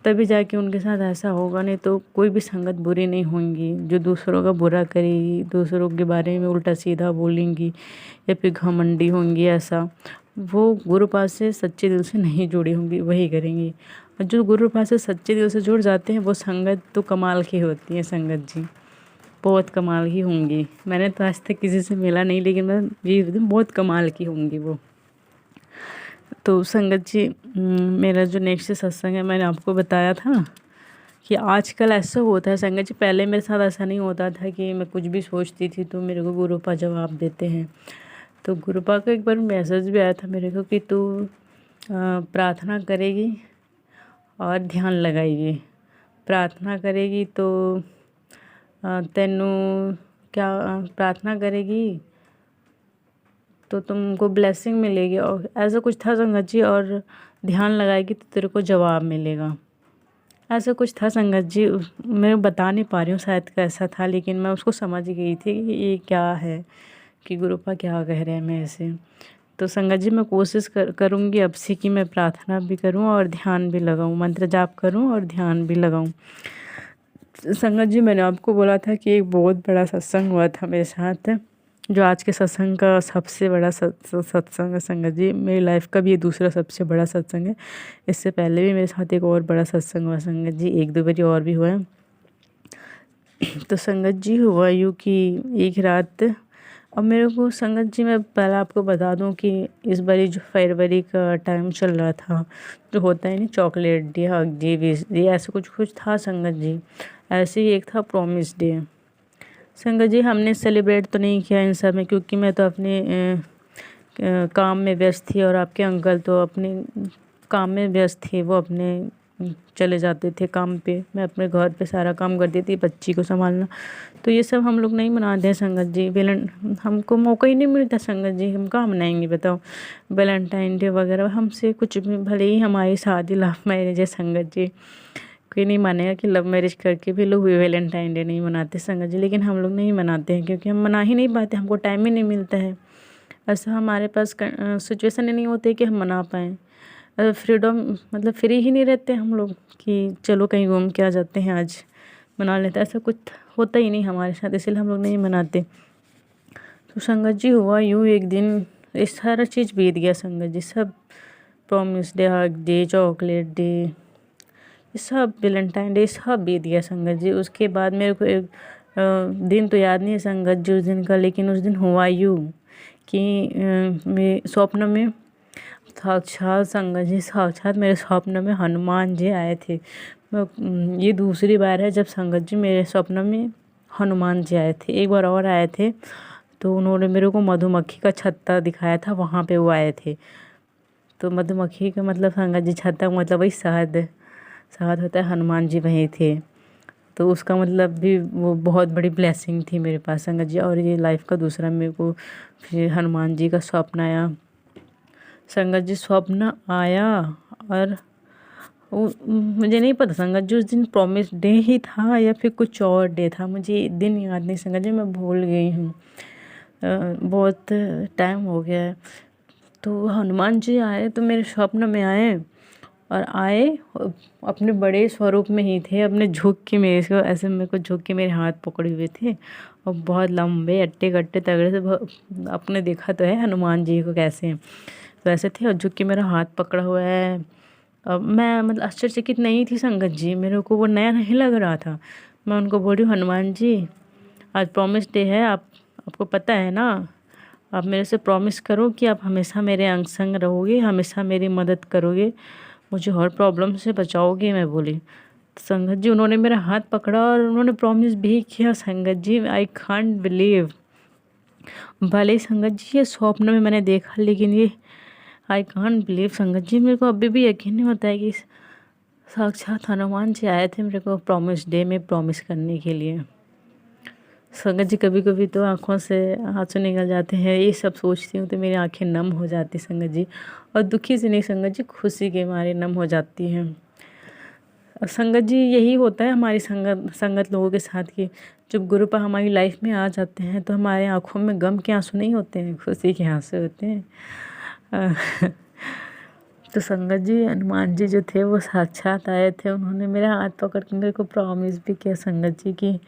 तभी जाके उनके साथ ऐसा होगा। नहीं तो कोई भी संगत बुरी नहीं होंगी जो दूसरों का बुरा करेगी, दूसरों के बारे में उल्टा सीधा बोलेंगी या फिर घमंडी होंगी, ऐसा वो गुरुपा से सच्चे दिल से नहीं जुड़ी होंगी, वही करेंगी। और जो गुरुपा से सच्चे दिल से जुड़ जाते हैं वो संगत तो कमाल की होती है संगत जी, बहुत कमाल की होंगी। मैंने तो आज तक किसी से मिला नहीं, लेकिन मैं ये बहुत कमाल की होंगी वो। तो संगत जी मेरा जो नेक्स्ट सत्संग है, मैंने आपको बताया था कि आजकल ऐसा होता है संगत जी, पहले मेरे साथ ऐसा नहीं होता था कि मैं कुछ भी सोचती थी तो मेरे को गुरुपा जवाब देते हैं। तो गुरुपा का एक बार मैसेज भी आया था मेरे को कि तू प्रार्थना करेगी और ध्यान लगाएगी, प्रार्थना करेगी तो तेनू क्या प्रार्थना करेगी तो तुमको ब्लेसिंग मिलेगी, और ऐसा कुछ था संगत जी, और ध्यान लगाएगी तो तेरे को जवाब मिलेगा, ऐसा कुछ था संगत जी। मैं बता नहीं पा रही हूँ शायद कैसा था, लेकिन मैं उसको समझ गई थी कि ये क्या है, कि गुरुपा क्या कह रहे हैं मेरे से। तो संगत जी मैं कोशिश करूँगी अब से कि मैं प्रार्थना भी करूँ और ध्यान भी लगाऊँ, मंत्र जाप करूँ और ध्यान भी लगाऊँ। संगत जी मैंने आपको बोला था कि एक बहुत बड़ा सत्संग हुआ था मेरे साथ, जो आज के सत्संग का सबसे बड़ा सत्संग है संगत जी। मेरी लाइफ का भी ये दूसरा सबसे बड़ा सत्संग है। इससे पहले भी मेरे साथ एक और बड़ा सत्संग हुआ संगत जी, एक दो बारी और भी हुआ है। तो संगत जी हुआ यूँ कि एक रात, अब मेरे को संगत जी मैं पहले आपको बता दूं कि इस बारी जो फरवरी का टाइम चल रहा था, जो होता है नहीं chocolate day, hug day, wish day, ऐसा कुछ कुछ था संगत जी। ऐसे ही एक था प्रॉमिस डे। संगत जी हमने सेलिब्रेट तो नहीं किया इन सब में, क्योंकि मैं तो अपने काम में व्यस्त थी और आपके अंकल तो अपने काम में व्यस्त थे, वो अपने चले जाते थे काम पे, मैं अपने घर पे सारा काम करती थी, बच्ची को संभालना। तो ये सब हम लोग नहीं मनाते हैं संगत जी, हमको मौका ही नहीं मिलता संगत जी, हम कहाँ मनाएंगे बताओ वैलेंटाइन डे वगैरह। हमसे कुछ भी, भले ही हमारी शादी लव मैरिज है संगत जी, कोई नहीं मानेगा कि लव मैरिज करके भी लोग वैलेंटाइन डे नहीं मनाते संगत जी, लेकिन हम लोग नहीं मनाते हैं क्योंकि हम मना ही नहीं पाते, हमको टाइम ही नहीं मिलता है। ऐसा हमारे पास सिचुएशन ही नहीं होती कि हम मना पाएँ, फ्रीडम मतलब फ्री ही नहीं रहते हम लोग कि चलो कहीं घूम के आ जाते हैं आज मना लेते, ऐसा कुछ होता ही नहीं हमारे साथ, इसलिए हम लोग नहीं मनाते। तो संगत जी हुआ यूँ एक दिन ये सारा चीज़ बीत गया संगत जी, सब promise day, hug day, chocolate day, ये सब वैलेंटाइन डे सब बीत गया संगत जी। उसके बाद मेरे को एक दिन तो याद नहीं है संगत जी उस दिन का, लेकिन उस दिन हुआ यूँ कि मेरे स्वप्न में साक्षात संगत जी, साक्षात मेरे स्वप्न में हनुमान जी आए थे। ये दूसरी बार है जब संगत जी मेरे स्वप्न में हनुमान जी आए थे, एक बार और आए थे तो उन्होंने मेरे को मधुमक्खी का छत्ता दिखाया था, वहाँ पे वो आए थे। तो मधुमक्खी का मतलब संगत जी छत्ता मतलब वही शहद, शहद होता है, हनुमान जी वहीं थे। तो उसका मतलब भी वो बहुत बड़ी ब्लेसिंग थी मेरे पास संगत जी। और ये लाइफ का दूसरा मेरे को फिर हनुमान जी का स्वप्न आया संगत जी, स्वप्न आया। और मुझे नहीं पता संगत जी उस दिन प्रॉमिस डे ही था या फिर कुछ और डे था, मुझे दिन याद नहीं संगत जी, मैं भूल गई हूँ, बहुत टाइम हो गया है। तो हनुमान जी आए तो मेरे स्वप्न में आए, और आए अपने बड़े स्वरूप में ही थे, अपने झुक के मेरे को ऐसे मेरे को झुक के मेरे हाथ पकड़े हुए थे, और बहुत लंबे अट्टे कट्टे तगड़े से, आपने देखा तो है हनुमान जी को कैसे हैं, तो ऐसे थे और झुक के मेरा हाथ पकड़ा हुआ है। अब मैं मतलब आश्चर्यचकित नहीं थी संगत जी, मेरे को वो नया नहीं लग रहा था, मैं उनको बोल रही हूँ, हनुमान जी आज प्रॉमिस डे है, आपको पता है ना, आप मेरे से प्रॉमिस करो कि आप हमेशा मेरे अंग संग रहोगे, हमेशा मेरी मदद करोगे, मुझे हर प्रॉब्लम से बचाओगे। मैं बोली। तो संगत जी उन्होंने मेरा हाथ पकड़ा और उन्होंने प्रॉमिस भी किया। संगत जी आई कांट बिलीव, भले ही संगत जी ये स्वप्न में मैंने देखा, लेकिन ये आई कांट बिलीव संगत जी, मेरे को अभी भी यकीन नहीं होता है कि साक्षात हनुमान जी आए थे मेरे को प्रॉमिस डे में प्रॉमिस करने के लिए। संगत जी कभी कभी तो आँखों से आंसू निकल जाते हैं, ये सब सोचती हूँ तो मेरी आंखें नम हो जाती संगत जी, और दुखी से नहीं संगत जी, खुशी के मारे नम हो जाती हैं। और संगत जी यही होता है हमारी संगत लोगों के साथ की, जब गुरुपा हमारी लाइफ में आ जाते हैं तो हमारे आँखों में गम के आंसू नहीं होते हैं, खुशी के आंसू होते हैं। तो संगत जी हनुमान जी जो थे वो साक्षात आए थे, उन्होंने मेरा हाथ पकड़ के मेरे को प्रॉमिस भी किया संगत जी की।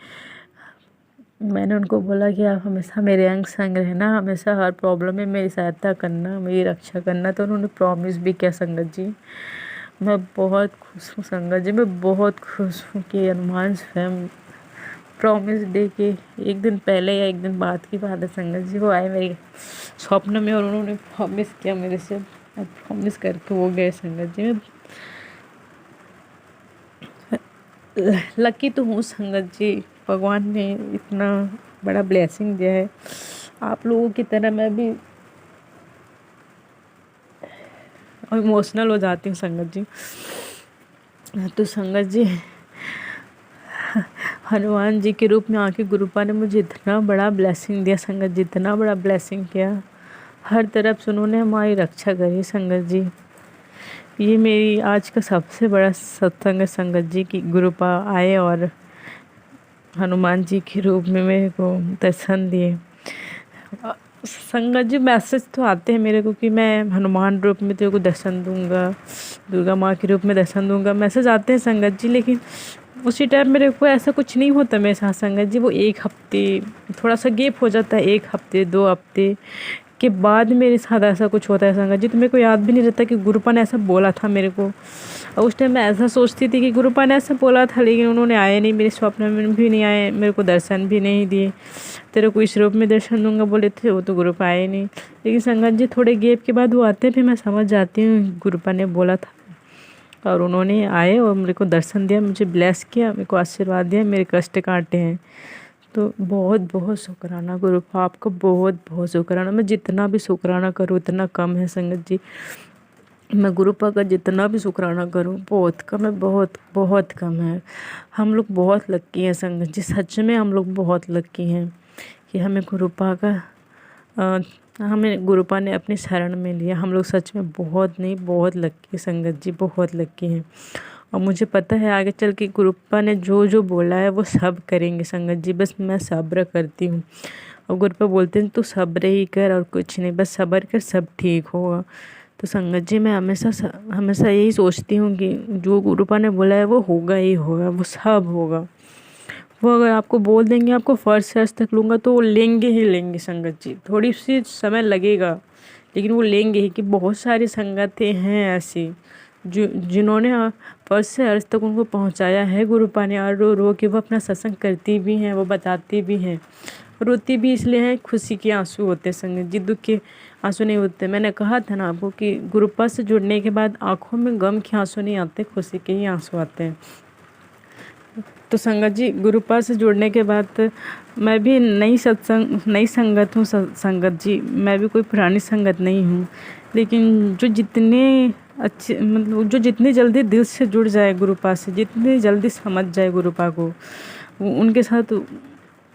मैंने उनको बोला कि आप हमेशा मेरे अंग संग रहना, हमेशा हर प्रॉब्लम में मेरी सहायता करना, मेरी रक्षा करना। तो उन्होंने प्रॉमिस भी किया संगत जी। मैं बहुत खुश हूँ संगत जी, मैं बहुत खुश हूँ कि हनुमान स्वयं प्रॉमिस डे के एक दिन पहले या एक दिन बाद की बात है संगत जी, वो आए मेरे स्वप्न में और उन्होंने प्रॉमिस किया मेरे से, प्रॉमिस करके वो गए संगत जी। मैं लकी तो हूँ संगत जी, भगवान ने इतना बड़ा ब्लेसिंग दिया है। आप लोगों की तरह मैं भी इमोशनल हो जाती हूँ संगत जी। तो संगत जी हनुमान जी के रूप में आके गुरुपा ने मुझे इतना बड़ा ब्लेसिंग दिया संगत जी, इतना बड़ा ब्लेसिंग किया, हर तरफ से उन्होंने हमारी रक्षा करी संगत जी। ये मेरी आज का सबसे बड़ा सत्संग है संगत जी की, गुरुपा आए और हनुमान जी के रूप में मेरे को दर्शन दिए। संगत जी मैसेज तो आते हैं मेरे को कि मैं हनुमान रूप में तेरे को दर्शन दूंगा, दुर्गा माँ के रूप में दर्शन दूंगा, मैसेज आते हैं संगत जी, लेकिन उसी टाइम मेरे को ऐसा कुछ नहीं होता मेरे साथ संगत जी। वो एक हफ्ते थोड़ा सा गैप हो जाता है, 1 हफ्ते 2 हफ्ते के बाद मेरे साथ ऐसा कुछ होता है संगत जी। तो मेरे को याद भी नहीं रहता कि गुरुपा ने ऐसा बोला था मेरे को, और उस टाइम मैं ऐसा सोचती थी कि गुरुपा ने ऐसा बोला था, लेकिन उन्होंने आए नहीं, मेरे स्वप्न में भी नहीं आए, मेरे को दर्शन भी नहीं दिए। तेरे को इस रूप में दर्शन दूंगा बोले थे, वो तो गुरुपा आए नहीं। लेकिन संगत जी थोड़े गैप के बाद वो आते हैं, फिर मैं समझ जाती हूँ गुरुपा ने बोला था, और उन्होंने आए और मेरे को दर्शन दिया, मुझे ब्लेस किया, मेरे को आशीर्वाद दिया, मेरे कष्ट काटे हैं। तो बहुत बहुत शुक्राना गुरुपा, आपका बहुत बहुत शुक्राना। मैं जितना भी शुक्राना करूँ उतना कम है संगत जी, मैं गुरुपा का जितना भी शुक्राना करूँ बहुत कम है, बहुत बहुत कम है। हम लोग बहुत लक्की हैं संगत जी, सच में हम लोग बहुत लक्की हैं कि हमें गुरुपा का हमें गुरुपा ने अपनी शरण में लिया। हम लोग सच में बहुत नहीं बहुत लक्की संगत जी, बहुत लक्की हैं। और मुझे पता है आगे चल के गुरुपा ने जो जो बोला है वो सब करेंगे संगत जी, बस मैं सब्र करती हूँ। और गुरुपा बोलते हैं तू सब्र ही कर और कुछ नहीं, बस सब्र कर, सब ठीक होगा। तो संगत जी मैं हमेशा यही सोचती हूँ कि जो गुरुपा ने बोला है वो होगा ही होगा, वो सब होगा। वो अगर आपको बोल देंगे आपको फर्स्ट सर्च तक लूँगा तो वो लेंगे ही लेंगे संगत जी, थोड़ी सी समय लगेगा लेकिन वो लेंगे ही। कि बहुत सारी संगतें हैं ऐसी जिन्होंने फर्स्ट से अर्थ तक उनको पहुंचाया है गुरुपा ने, और रो रो के वो अपना सत्संग करती भी हैं, वो बताती भी हैं, रोती भी इसलिए हैं, खुशी के आंसू होते हैं संगत जी, दुख के आंसू नहीं होते। मैंने कहा था ना आपको कि गुरुपा से जुड़ने के बाद आँखों में गम के आंसू नहीं आते, खुशी के ही आंसू आते हैं। तो संगत जी गुरुपा से जुड़ने के बाद मैं भी नई संगत हूँ संगत जी, मैं भी कोई पुरानी संगत नहीं हूँ, लेकिन जो जितने अच्छे मतलब जो जितनी जल्दी दिल से जुड़ जाए गुरुपा से, जितनी जल्दी समझ जाए गुरुपा को, उनके साथ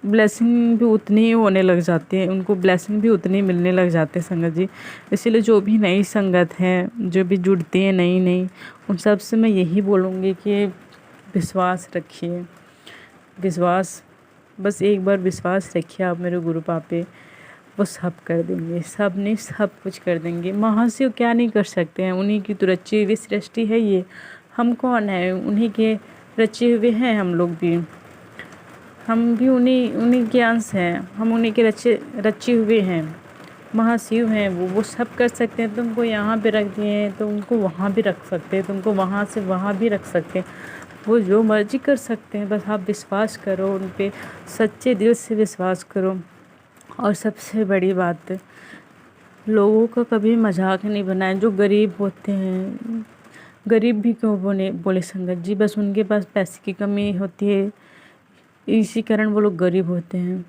ब्लेसिंग भी उतनी ही होने लग जाती है, उनको ब्लेसिंग भी उतनी मिलने लग जाते हैं संगत जी। इसीलिए जो भी नई संगत हैं, जो भी जुड़ती हैं नई उन सब से मैं यही बोलूँगी कि विश्वास रखिए, विश्वास, बस एक बार विश्वास रखिए आप मेरे गुरुपा पे, वो सब कर देंगे, सब नहीं सब कुछ कर देंगे। महाशिव क्या नहीं कर सकते हैं, उन्हीं की तो रची हुई सृष्टि है ये, हम कौन है, उन्हीं के रचे हुए हैं हम लोग भी, हम भी उन्हीं के अंश हैं, हम उन्हीं के रचे हुए हैं। महाशिव हैं वो सब कर सकते हैं। तुमको यहाँ पे रख दिए हैं तो उनको वहाँ भी रख सकते हैं, तुमको वहाँ से वहाँ भी रख सकते हैं। वो जो मर्जी कर सकते हैं, बस आप विश्वास करो उन पे, सच्चे दिल से विश्वास करो। और सबसे बड़ी बात, लोगों का कभी मजाक नहीं बनाएं। जो गरीब होते हैं, गरीब भी क्यों बोले संगत जी, बस उनके पास पैसे की कमी होती है, इसी कारण वो लोग गरीब होते हैं।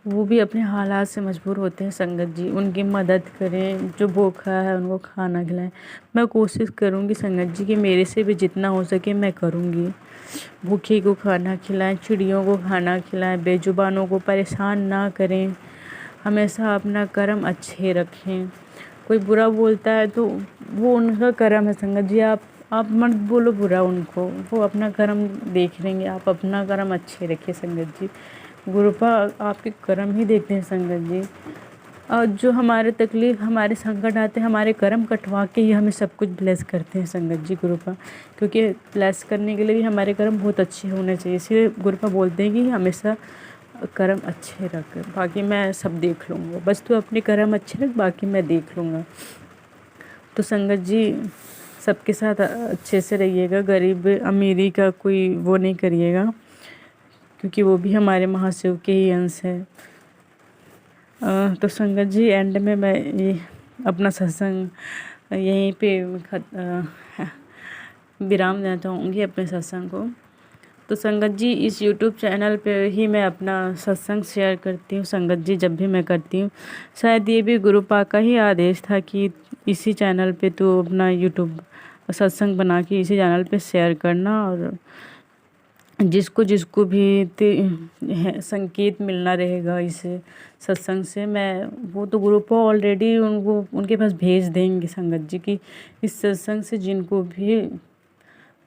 वो भी अपने हालात से मजबूर होते हैं संगत जी, उनकी मदद करें। जो भूखा है उनको खाना खिलाएं। मैं कोशिश करूँगी संगत जी कि मेरे से भी जितना हो सके मैं करूँगी। भूखे को खाना खिलाएं, चिड़ियों को खाना खिलाएं, बेजुबानों को परेशान ना करें। हमेशा अपना कर्म अच्छे रखें। कोई बुरा बोलता है तो वो उनका कर्म है संगत जी, आप मत बोलो बुरा उनको, वो अपना कर्म देख लेंगे। आप अपना कर्म अच्छे रखिए संगत जी। गुरुपा आपके कर्म ही देखते हैं संगत जी। और जो हमारे तकलीफ़, हमारे संकट आते हैं, हमारे कर्म कटवा के ही हमें सब कुछ ब्लेस करते हैं संगत जी गुरुपा। क्योंकि ब्लेस करने के लिए भी हमारे कर्म बहुत अच्छे होने चाहिए, इसलिए गुरुपा बोलते हैं कि हमेशा कर्म अच्छे रख, बाकी मैं सब देख लूँगा। बस तू अपने कर्म अच्छे रख, बाकी मैं देख लूँगा। तो संगत जी सबके साथ अच्छे से रहिएगा। गरीब अमीरी का कोई वो नहीं करिएगा, क्योंकि वो भी हमारे महाशिव के ही अंश है। तो संगत जी एंड में मैं ये अपना सत्संग यहीं पे विराम देना चाहूँगी अपने सत्संग को। तो संगत जी इस YouTube चैनल पे ही मैं अपना सत्संग शेयर करती हूँ संगत जी, जब भी मैं करती हूँ। शायद ये भी गुरुपा का ही आदेश था कि इसी चैनल पे तो अपना YouTube सत्संग बना के इसी चैनल पे शेयर करना, और जिसको जिसको भी संकेत मिलना रहेगा इस सत्संग से, मैं वो तो गुरुपा ऑलरेडी उनको उनके पास भेज देंगे संगत जी की इस सत्संग से जिनको भी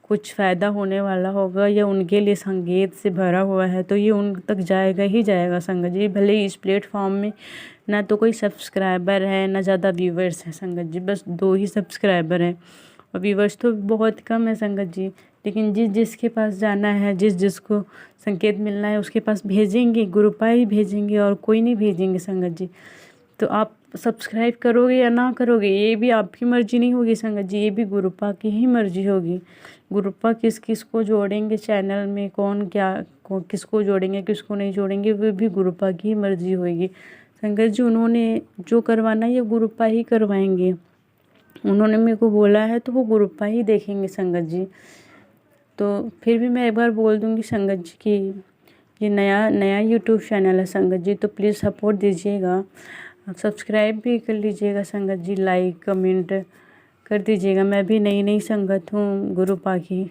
कुछ फ़ायदा होने वाला होगा या उनके लिए संकेत से भरा हुआ है तो ये उन तक जाएगा ही जाएगा संगत जी। भले ही इस प्लेटफॉर्म में ना तो कोई सब्सक्राइबर है ना ज़्यादा व्यूवर्स हैं संगत जी, बस 2 ही सब्सक्राइबर हैं और व्यूवर्स तो बहुत कम है संगत जी। लेकिन जिसके पास जाना है, जिसको संकेत मिलना है उसके पास भेजेंगे, गुरुपा ही भेजेंगे और कोई नहीं भेजेंगे संगत जी। तो आप सब्सक्राइब करोगे या ना करोगे ये भी आपकी मर्जी नहीं होगी संगत जी, ये भी गुरुपा की ही मर्जी होगी। गुरुपा किस को जोड़ेंगे चैनल में, कौन क्या किसको जोड़ेंगे किसको नहीं जोड़ेंगे, वो भी गुरुपा की ही मर्जी होगी संगत जी। उन्होंने जो करवाना है ये गुरुपा ही करवाएंगे, उन्होंने मेरे को बोला है तो वो गुरुपा ही देखेंगे संगत जी। तो फिर भी मैं एक बार बोल दूंगी संगत जी कि ये नया यूट्यूब चैनल है संगत जी, तो प्लीज़ सपोर्ट दीजिएगा, सब्सक्राइब भी कर लीजिएगा संगत जी, लाइक कमेंट कर दीजिएगा। मैं भी नई संगत हूँ गुरुपा की,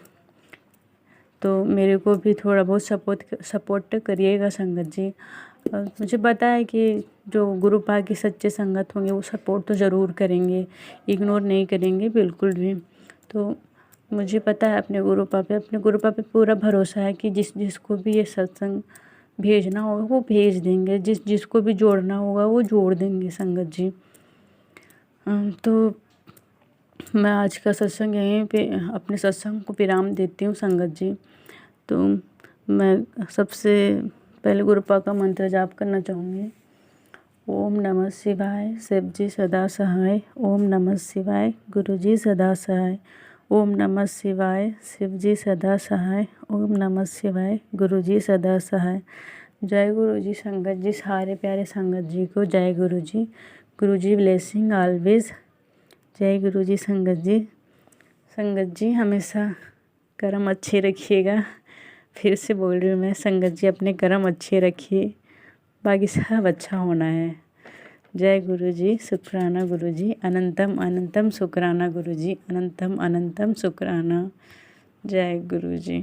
तो मेरे को भी थोड़ा बहुत सपोर्ट करिएगा संगत जी। मुझे पता है कि जो गुरुपा की सच्चे संगत होंगे वो सपोर्ट तो ज़रूर करेंगे, इग्नोर नहीं करेंगे बिल्कुल भी। तो मुझे पता है अपने गुरुपा पे पूरा भरोसा है कि जिसको भी ये सत्संग भेजना होगा वो भेज देंगे, जिसको भी जोड़ना होगा वो जोड़ देंगे संगत जी। तो मैं आज का सत्संग यहीं पे अपने सत्संग को विराम देती हूँ संगत जी। तो मैं सबसे पहले गुरुपा का मंत्र जाप करना चाहूँगी। ओम नमः शिवाय, शिव जी सदा सहाय। ओम नमः शिवाय, गुरु जी सदा सहाय। ओम नमः शिवाय, शिव जी सदा सहाय। ओम नमः शिवाय, गुरु जी सदा सहाय। जय गुरु जी संगत जी, सारे प्यारे संगत जी को जय गुरु जी। गुरु जी ब्लेसिंग ऑलवेज। जय गुरु जी संगत जी। संगत जी हमेशा कर्म अच्छे रखिएगा, फिर से बोल रही हूँ मैं, संगत जी अपने कर्म अच्छे रखिए, बाकी सब अच्छा होना है। जय गुरु जी, शुक्राना गुरु जी, अनंतम अनंतम शुक्राना गुरु जी, अनंतम अनंतम शुक्राना। जय गुरु जी।